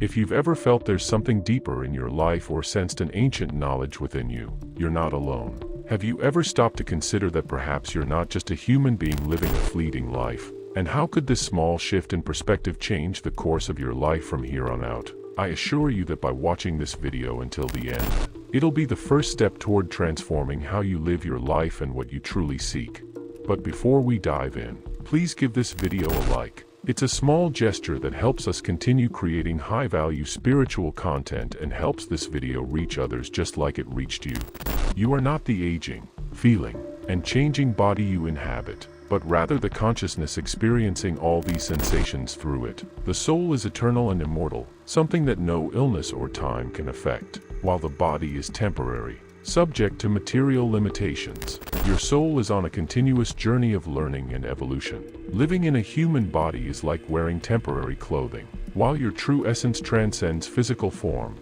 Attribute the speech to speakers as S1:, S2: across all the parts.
S1: If you've ever felt there's something deeper in your life or sensed an ancient knowledge within you, you're not alone. Have you ever stopped to consider that perhaps you're not just a human being living a fleeting life? And how could this small shift in perspective change the course of your life from here on out? I assure you that by watching this video until the end, it'll be the first step toward transforming how you live your life and what you truly seek. But before we dive in, please give this video a like. It's a small gesture that helps us continue creating high-value spiritual content and helps this video reach others just like it reached you. You are not the aging, feeling, and changing body you inhabit, but rather the consciousness experiencing all these sensations through it. The soul is eternal and immortal, something that no illness or time can affect, while the body is temporary, subject to material limitations. Your soul is on a continuous journey of learning and evolution. Living in a human body is like wearing temporary clothing, while your true essence transcends physical form.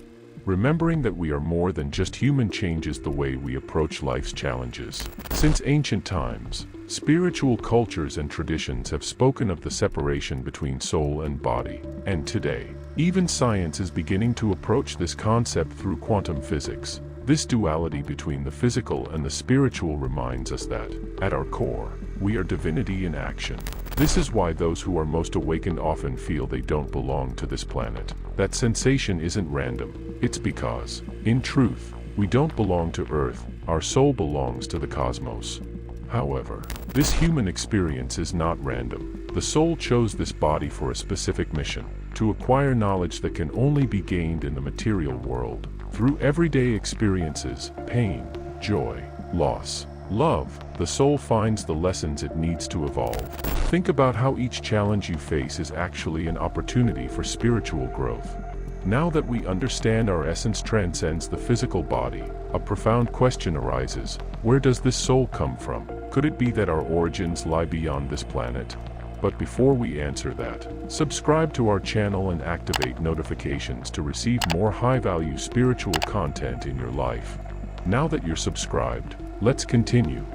S1: Remembering that we are more than just human changes the way we approach life's challenges. Since ancient times, spiritual cultures and traditions have spoken of the separation between soul and body, and today, even science is beginning to approach this concept through quantum physics. This duality between the physical and the spiritual reminds us that, at our core, we are divinity in action. This is why those who are most awakened often feel they don't belong to this planet. That sensation isn't random. It's because, in truth, we don't belong to Earth, our soul belongs to the cosmos. However, this human experience is not random. The soul chose this body for a specific mission, to acquire knowledge that can only be gained in the material world. Through everyday experiences, pain, joy, loss, love, the soul finds the lessons it needs to evolve. Think about how each challenge you face is actually an opportunity for spiritual growth. Now that we understand our essence transcends the physical body, a profound question arises: where does this soul come from? Could it be that our origins lie beyond this planet? But before we answer that, subscribe to our channel and activate notifications to receive more high-value spiritual content in your life. Now that you're subscribed, let's continue.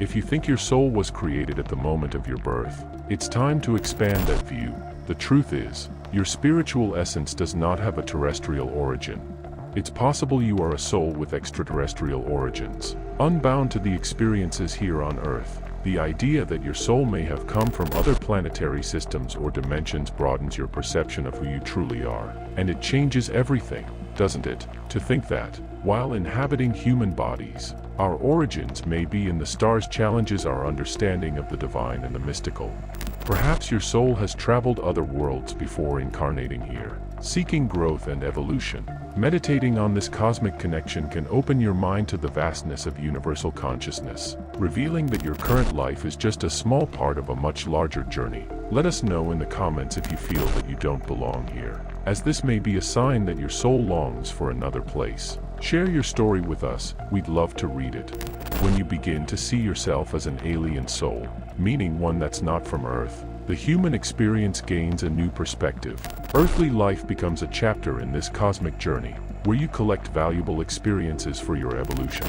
S1: If you think your soul was created at the moment of your birth, it's time to expand that view. The truth is, your spiritual essence does not have a terrestrial origin. It's possible you are a soul with extraterrestrial origins, unbound to the experiences here on Earth. The idea that your soul may have come from other planetary systems or dimensions broadens your perception of who you truly are. And it changes everything, doesn't it? To think that, while inhabiting human bodies, our origins may be in the stars challenges our understanding of the divine and the mystical. Perhaps your soul has traveled other worlds before incarnating here, seeking growth and evolution. Meditating on this cosmic connection can open your mind to the vastness of universal consciousness, revealing that your current life is just a small part of a much larger journey. Let us know in the comments if you feel that you don't belong here, as this may be a sign that your soul longs for another place. Share your story with us, we'd love to read it. When you begin to see yourself as an alien soul, meaning one that's not from Earth, the human experience gains a new perspective. Earthly life becomes a chapter in this cosmic journey, where you collect valuable experiences for your evolution.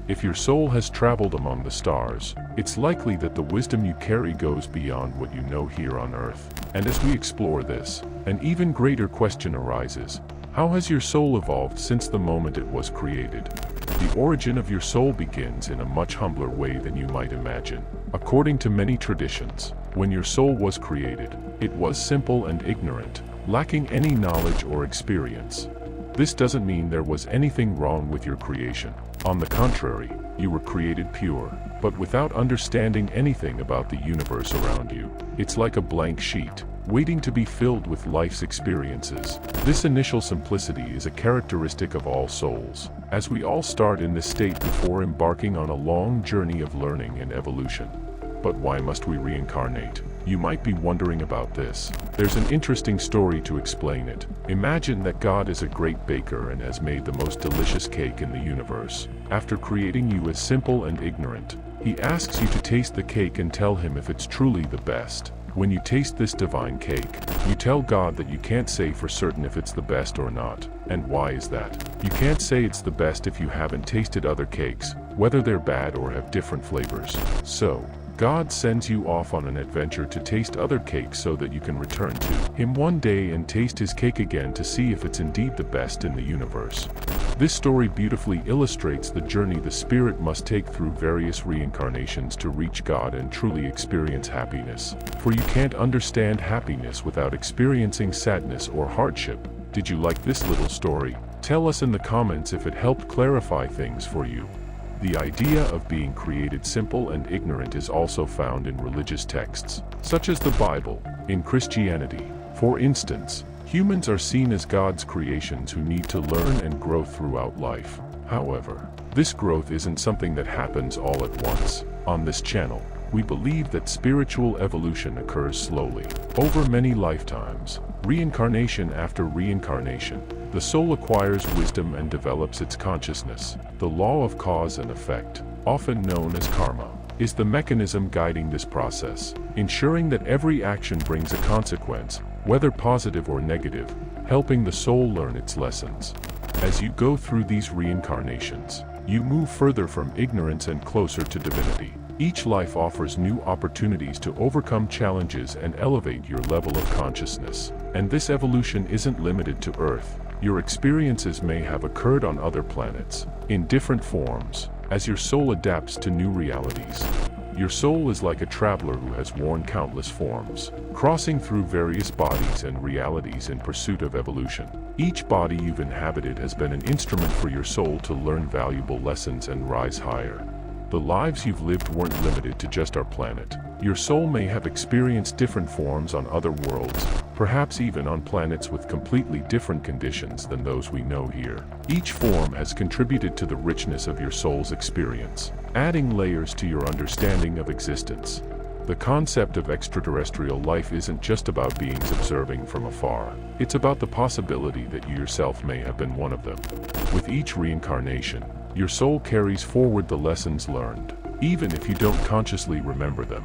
S1: If your soul has traveled among the stars, it's likely that the wisdom you carry goes beyond what you know here on Earth. And as we explore this, an even greater question arises: how has your soul evolved since the moment it was created? The origin of your soul begins in a much humbler way than you might imagine. According to many traditions, when your soul was created, it was simple and ignorant, lacking any knowledge or experience. This doesn't mean there was anything wrong with your creation. On the contrary, you were created pure, but without understanding anything about the universe around you. It's like a blank sheet, waiting to be filled with life's experiences. This initial simplicity is a characteristic of all souls, as we all start in this state before embarking on a long journey of learning and evolution. But why must we reincarnate? You might be wondering about this. There's an interesting story to explain it. Imagine that God is a great baker and has made the most delicious cake in the universe. After creating you as simple and ignorant, he asks you to taste the cake and tell him if it's truly the best. When you taste this divine cake, you tell God that you can't say for certain if it's the best or not. And why is that? You can't say it's the best if you haven't tasted other cakes, whether they're bad or have different flavors. So, God sends you off on an adventure to taste other cakes so that you can return to Him one day and taste His cake again to see if it's indeed the best in the universe. This story beautifully illustrates the journey the spirit must take through various reincarnations to reach God and truly experience happiness. For you can't understand happiness without experiencing sadness or hardship. Did you like this little story? Tell us in the comments if it helped clarify things for you. The idea of being created simple and ignorant is also found in religious texts, such as the Bible. In Christianity, for instance, humans are seen as God's creations who need to learn and grow throughout life. However, this growth isn't something that happens all at once. On this channel, we believe that spiritual evolution occurs slowly, over many lifetimes, reincarnation after reincarnation. The soul acquires wisdom and develops its consciousness. The law of cause and effect, often known as karma, is the mechanism guiding this process, ensuring that every action brings a consequence, whether positive or negative, helping the soul learn its lessons. As you go through these reincarnations, you move further from ignorance and closer to divinity. Each life offers new opportunities to overcome challenges and elevate your level of consciousness. And this evolution isn't limited to Earth. Your experiences may have occurred on other planets, in different forms, as your soul adapts to new realities. Your soul is like a traveler who has worn countless forms, crossing through various bodies and realities in pursuit of evolution. Each body you've inhabited has been an instrument for your soul to learn valuable lessons and rise higher. The lives you've lived weren't limited to just our planet. Your soul may have experienced different forms on other worlds, perhaps even on planets with completely different conditions than those we know here. Each form has contributed to the richness of your soul's experience, adding layers to your understanding of existence. The concept of extraterrestrial life isn't just about beings observing from afar. It's about the possibility that you yourself may have been one of them. With each reincarnation, your soul carries forward the lessons learned, even if you don't consciously remember them.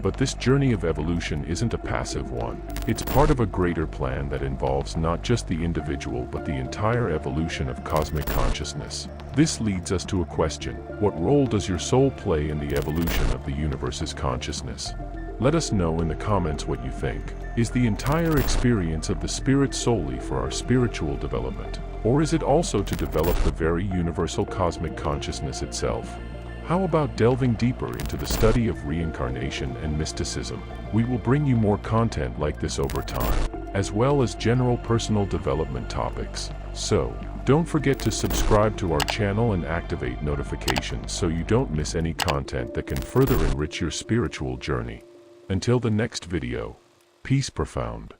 S1: But this journey of evolution isn't a passive one. It's part of a greater plan that involves not just the individual but the entire evolution of cosmic consciousness. This leads us to a question: what role does your soul play in the evolution of the universe's consciousness? Let us know in the comments what you think. Is the entire experience of the spirit solely for our spiritual development? Or is it also to develop the very universal cosmic consciousness itself? How about delving deeper into the study of reincarnation and mysticism? We will bring you more content like this over time, as well as general personal development topics. So, don't forget to subscribe to our channel and activate notifications so you don't miss any content that can further enrich your spiritual journey. Until the next video, peace profound.